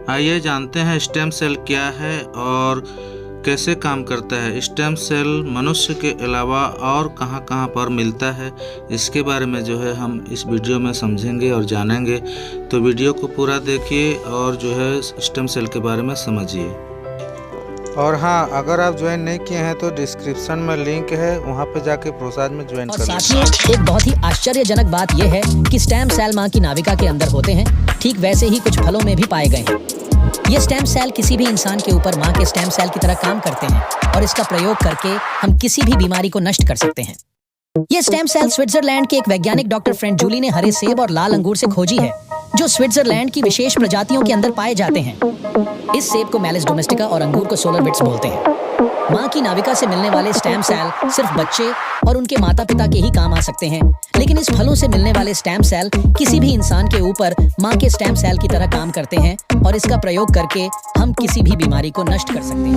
आइए जानते हैं स्टेम सेल क्या है और कैसे काम करता है। स्टेम सेल मनुष्य के अलावा और कहां कहां पर मिलता है, इसके बारे में जो है हम इस वीडियो में समझेंगे और जानेंगे। तो वीडियो को पूरा देखिए और जो है स्टेम सेल के बारे में समझिए। और हाँ, अगर आप ज्वाइन नहीं किए हैं तो डिस्क्रिप्शन में लिंक है, वहाँ पे जाके प्रोसाद में ज्वाइन कर लीजिए। साथियों, एक बहुत ही आश्चर्यजनक बात यह है कि स्टेम सेल मां की नाभिका के अंदर होते हैं, ठीक वैसे ही कुछ फलों में भी पाए गए हैं। ये स्टेम सेल किसी भी इंसान के ऊपर मां के स्टेम सेल की तरह काम करते हैं और इसका प्रयोग करके हम किसी भी बीमारी को नष्ट कर सकते हैं। ये स्टेम सेल स्विट्जरलैंड के एक वैज्ञानिक डॉक्टर फ्रेंड जूली ने हरे सेब और लाल अंगूर से खोजी है, जो स्विट्जरलैंड की विशेष प्रजातियों के अंदर पाए जाते हैं। इस सेब को मेलिस डोमेस्टिका और अंगूर को सोलर बिट्स बोलते हैं। मां की नाभिका से मिलने वाले स्टेम सेल सिर्फ बच्चे और उनके माता पिता के ही काम आ सकते हैं, लेकिन इस फलों से मिलने वाले स्टेम सेल किसी भी इंसान के ऊपर मां के स्टेम सेल की तरह काम करते हैं और इसका प्रयोग करके हम किसी भी बीमारी को नष्ट कर सकते हैं।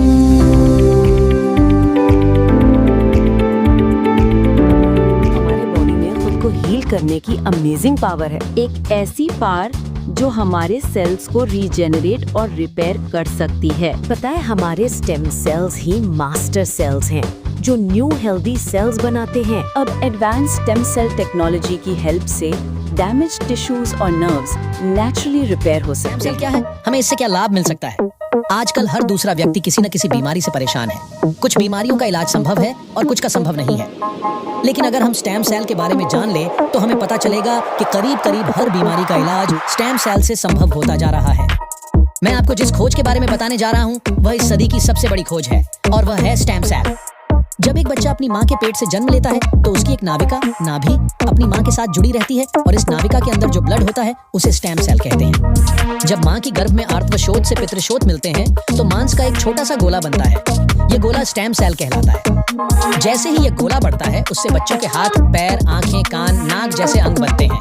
हमारे बॉडी में खुद को हील करने की अमेजिंग पावर है, एक ऐसी पावर जो हमारे सेल्स को रीजेनरेट और रिपेयर कर सकती है। पता है, हमारे स्टेम सेल्स ही मास्टर सेल्स हैं जो न्यू हेल्दी सेल्स बनाते हैं। अब एडवांस स्टेम सेल टेक्नोलॉजी की हेल्प से डैमेज टिश्यूज और नर्व्स नेचुरली रिपेयर हो सकते हैं। स्टेम सेल क्या है? हमें इससे क्या लाभ मिल सकता है? आजकल हर दूसरा व्यक्ति किसी न किसी बीमारी से परेशान है। कुछ बीमारियों का इलाज संभव है और कुछ का संभव नहीं है, लेकिन अगर हम स्टेम सेल के बारे में जान ले तो हमें पता चलेगा कि करीब करीब हर बीमारी का इलाज स्टेम सेल से संभव होता जा रहा है। मैं आपको जिस खोज के बारे में बताने जा रहा हूँ वह इस सदी की सबसे बड़ी खोज है और वह है स्टेम सेल। जब एक बच्चा अपनी माँ के पेट से जन्म लेता है तो उसकी एक नाभि अपनी माँ के साथ जुड़ी रहती है और इस नाभिका के अंदर जो ब्लड होता है उसे स्टेम सेल कहते हैं। जब माँ की गर्भ में आर्तवशोथ से पितृशोथ मिलते हैं तो मांस का एक छोटा सा गोला बनता है। ये गोला स्टेम सेल कहलाता है। जैसे ही ये गोला बढ़ता है उससे बच्चों के हाथ, पैर, आंखें, कान, नाक जैसे अंग बनते हैं।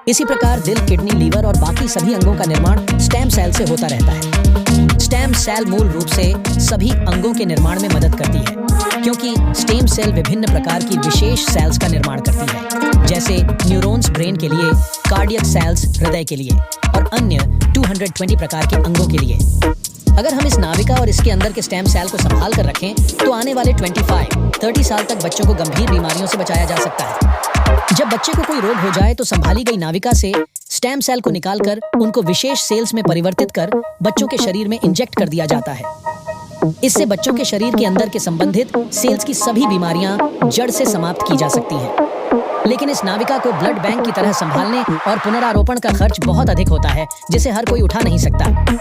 इसी प्रकार दिल, किडनी, लीवर और बाकी सभी अंगों का निर्माण स्टेम सेल से होता रहता है। स्टेम सेल मूल रूप से सभी अंगों के निर्माण में मदद करती है, क्योंकि स्टेम सेल विभिन्न प्रकार की विशेष सेल्स का निर्माण करती है, जैसे न्यूरॉन्स ब्रेन के लिए, कार्डियक सेल्स हृदय के लिए और अन्य 220 प्रकार के अंगों के लिए। अगर हम इस नाभिका और इसके अंदर के स्टेम सेल को संभाल कर रखें तो आने वाले 25-30 साल तक बच्चों को गंभीर बीमारियों से बचाया जा सकता है। जब बच्चे को कोई रोग हो जाए तो संभाली गई नाभिका से स्टेम सेल को निकालकर उनको विशेष सेल्स में परिवर्तित कर बच्चों के शरीर में इंजेक्ट कर दिया जाता है। इससे बच्चों के शरीर के अंदर के संबंधित सेल्स की सभी बीमारियां जड़ से समाप्त की जा सकती हैं। लेकिन इस नाभिका को ब्लड बैंक की तरह संभालने और पुनरारोपण का खर्च बहुत अधिक होता है, जिसे हर कोई उठा नहीं सकता।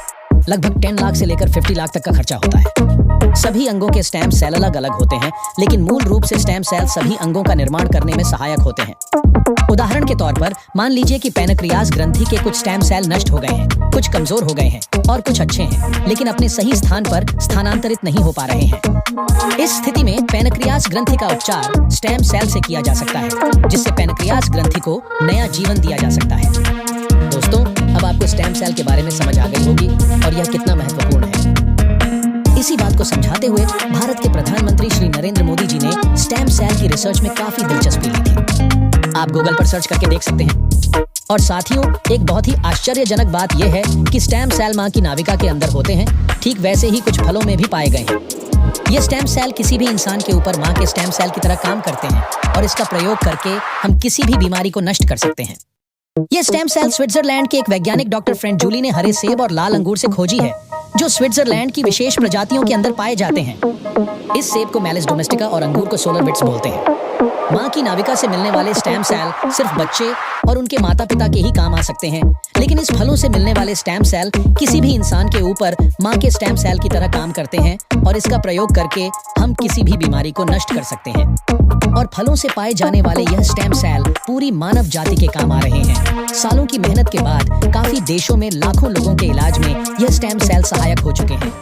लगभग 10 लाख से लेकर 50 लाख तक का खर्चा होता है। सभी अंगों के स्टेम सेल अलग अलग होते हैं, लेकिन मूल रूप से स्टेम सेल सभी अंगों का निर्माण करने में सहायक होते हैं। उदाहरण के तौर पर मान लीजिए कि पैनक्रियाज ग्रंथि के कुछ स्टेम सेल नष्ट हो गए हैं, कुछ कमजोर हो गए हैं और कुछ अच्छे हैं, लेकिन अपने सही स्थान पर स्थानांतरित नहीं हो पा रहे हैं। इस स्थिति में पैनक्रियाज ग्रंथि का उपचार स्टेम सेल से किया जा सकता है, जिससे पैनक्रियाज ग्रंथि को नया जीवन दिया जा सकता है। दोस्तों, अब आपको स्टेम सेल के बारे में समझ आ गई होगी और यह कितना महत्वपूर्ण है। इसी बात को समझाते हुए भारत के प्रधानमंत्री श्री नरेंद्र मोदी जी ने स्टेम सेल की रिसर्च में काफी दिलचस्पी ली थी। आप गूगल पर सर्च करके देख सकते हैं। और साथियों, एक बहुत ही आश्चर्यजनक बात यह है कि स्टेम सेल मां की नाभिका के अंदर होते हैं, ठीक वैसे ही कुछ फलों में भी पाए गए हैं। ये स्टेम सेल किसी भी इंसान के ऊपर मां के स्टेम सेल की तरह काम करते हैं और इसका प्रयोग करके हम किसी भी बीमारी को नष्ट कर सकते हैं। ये स्टेम सेल स्विट्जरलैंड के एक वैज्ञानिक डॉक्टर फ्रेंड जूली ने हरे सेब और लाल अंगूर से खोजी है, जो स्विट्जरलैंड की विशेष प्रजातियों के अंदर पाए जाते हैं। इस सेब को मेलिस डोमेस्टिका और अंगूर को सोलर बिट्स बोलते हैं। मां की नाभिका से मिलने वाले स्टेम सेल सिर्फ बच्चे और उनके माता पिता के ही काम आ सकते हैं, लेकिन इस फलों से मिलने वाले स्टेम सेल किसी भी इंसान के ऊपर मां के स्टेम सेल की तरह काम करते हैं और इसका प्रयोग करके हम किसी भी बीमारी को नष्ट कर सकते हैं। और फलों से पाए जाने वाले यह स्टेम सेल पूरी मानव जाति के काम आ रहे हैं। सालों की मेहनत के बाद काफी देशों में लाखों लोगों के इलाज में यह स्टेम सेल सहायक हो चुके हैं।